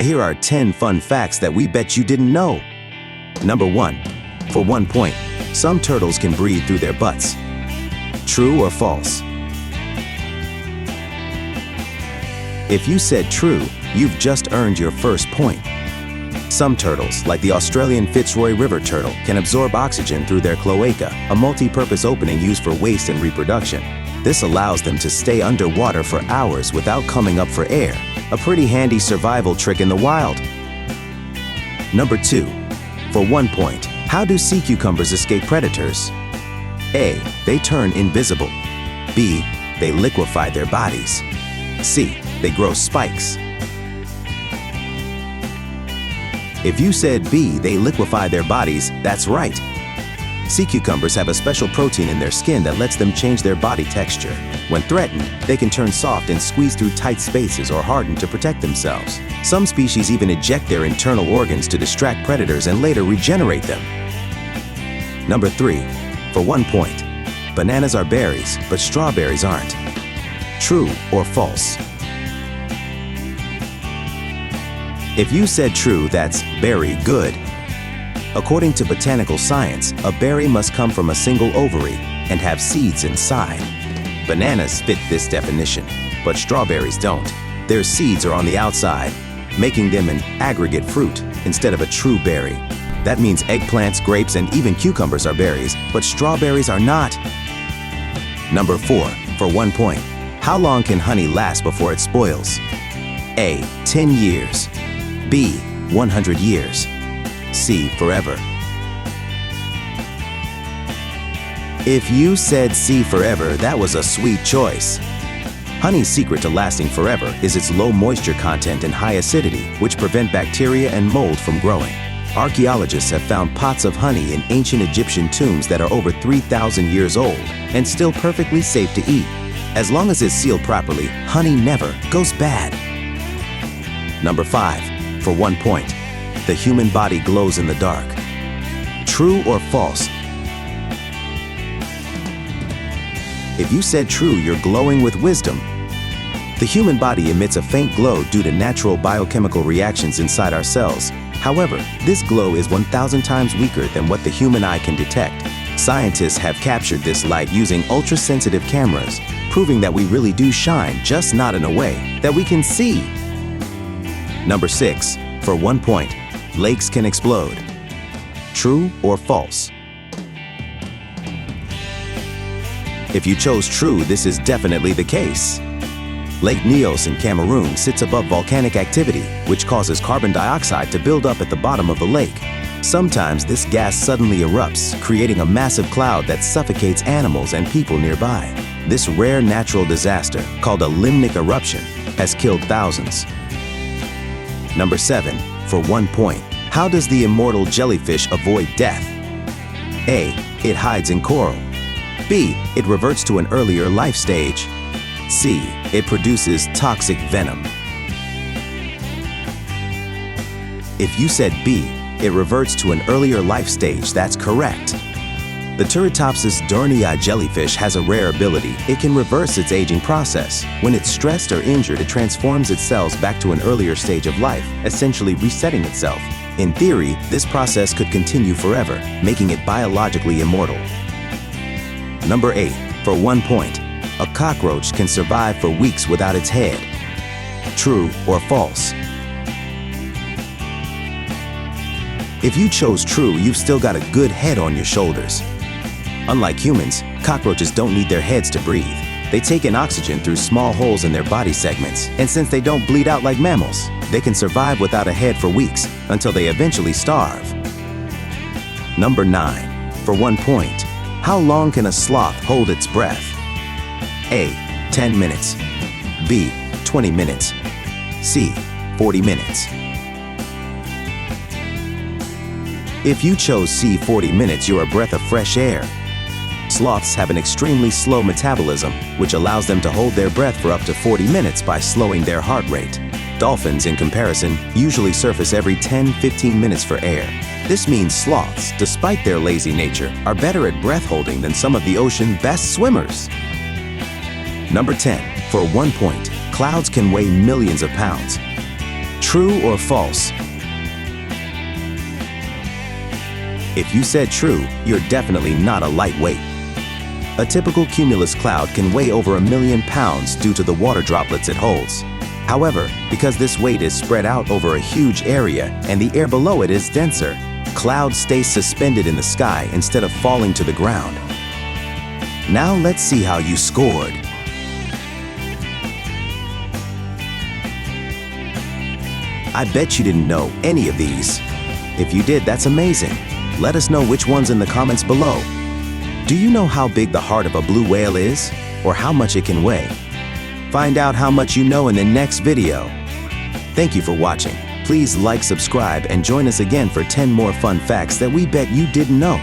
Here are 10 fun facts that we bet you didn't know. Number 1. For 1 point, some turtles can breathe through their butts. True or false? If you said true, you've just earned your first point. Some turtles, like the Australian Fitzroy River turtle, can absorb oxygen through their cloaca, a multi-purpose opening used for waste and reproduction. This allows them to stay underwater for hours without coming up for air, a pretty handy survival trick in the wild. Number 2. For 1 point, how do sea cucumbers escape predators? A. They turn invisible. B. They liquefy their bodies. C. They grow spikes. If you said B, they liquefy their bodies, that's right. Sea cucumbers have a special protein in their skin that lets them change their body texture. When threatened, they can turn soft and squeeze through tight spaces or harden to protect themselves. Some species even eject their internal organs to distract predators and later regenerate them. Number 3. For 1 point, bananas are berries, but strawberries aren't. True or false? If you said true, that's very good. According to botanical science, a berry must come from a single ovary and have seeds inside. Bananas fit this definition, but strawberries don't. Their seeds are on the outside, making them an aggregate fruit instead of a true berry. That means eggplants, grapes, and even cucumbers are berries, but strawberries are not. Number 4. For 1 point, how long can honey last before it spoils? A. 10 years. B. 100 years. C. Forever. If you said C. Forever, that was a sweet choice. Honey's secret to lasting forever is its low moisture content and high acidity, which prevent bacteria and mold from growing. Archaeologists have found pots of honey in ancient Egyptian tombs that are over 3,000 years old and still perfectly safe to eat. As long as it's sealed properly, honey never goes bad. Number 5. For 1 point, the human body glows in the dark. True or false? If you said true, you're glowing with wisdom. The human body emits a faint glow due to natural biochemical reactions inside our cells. However, this glow is 1,000 times weaker than what the human eye can detect. Scientists have captured this light using ultra-sensitive cameras, proving that we really do shine, just not in a way that we can see. Number 6. For 1 point, lakes can explode. True or false? If you chose true, this is definitely the case. Lake Nyos in Cameroon sits above volcanic activity, which causes carbon dioxide to build up at the bottom of the lake. Sometimes this gas suddenly erupts, creating a massive cloud that suffocates animals and people nearby. This rare natural disaster, called a limnic eruption, has killed thousands. Number 7. For 1 point, how does the immortal jellyfish avoid death? A. It hides in coral. B. It reverts to an earlier life stage. C. It produces toxic venom. If you said B, it reverts to an earlier life stage, that's correct. The Turritopsis dohrnii jellyfish has a rare ability. It can reverse its aging process. When it's stressed or injured, it transforms its cells back to an earlier stage of life, essentially resetting itself. In theory, this process could continue forever, making it biologically immortal. Number 8. For 1 point, a cockroach can survive for weeks without its head. True or false? If you chose true, you've still got a good head on your shoulders. Unlike humans, cockroaches don't need their heads to breathe. They take in oxygen through small holes in their body segments, and since they don't bleed out like mammals, they can survive without a head for weeks until they eventually starve. Number 9. For 1 point, how long can a sloth hold its breath? A. 10 minutes. B. 20 minutes. C. 40 minutes. If you chose C, 40 minutes, you're a breath of fresh air. Sloths have an extremely slow metabolism, which allows them to hold their breath for up to 40 minutes by slowing their heart rate. Dolphins, in comparison, usually surface every 10-15 minutes for air. This means sloths, despite their lazy nature, are better at breath holding than some of the ocean's best swimmers. Number 10. For 1 point, clouds can weigh millions of pounds. True or false? If you said true, you're definitely not a lightweight. A typical cumulus cloud can weigh over 1,000,000 pounds due to the water droplets it holds. However, because this weight is spread out over a huge area and the air below it is denser, clouds stay suspended in the sky instead of falling to the ground. Now let's see how you scored. I bet you didn't know any of these. If you did, that's amazing. Let us know which ones in the comments below. Do you know how big the heart of a blue whale is, or how much it can weigh? Find out how much you know in the next video. Thank you for watching. Please like, subscribe, and join us again for 10 more fun facts that we bet you didn't know.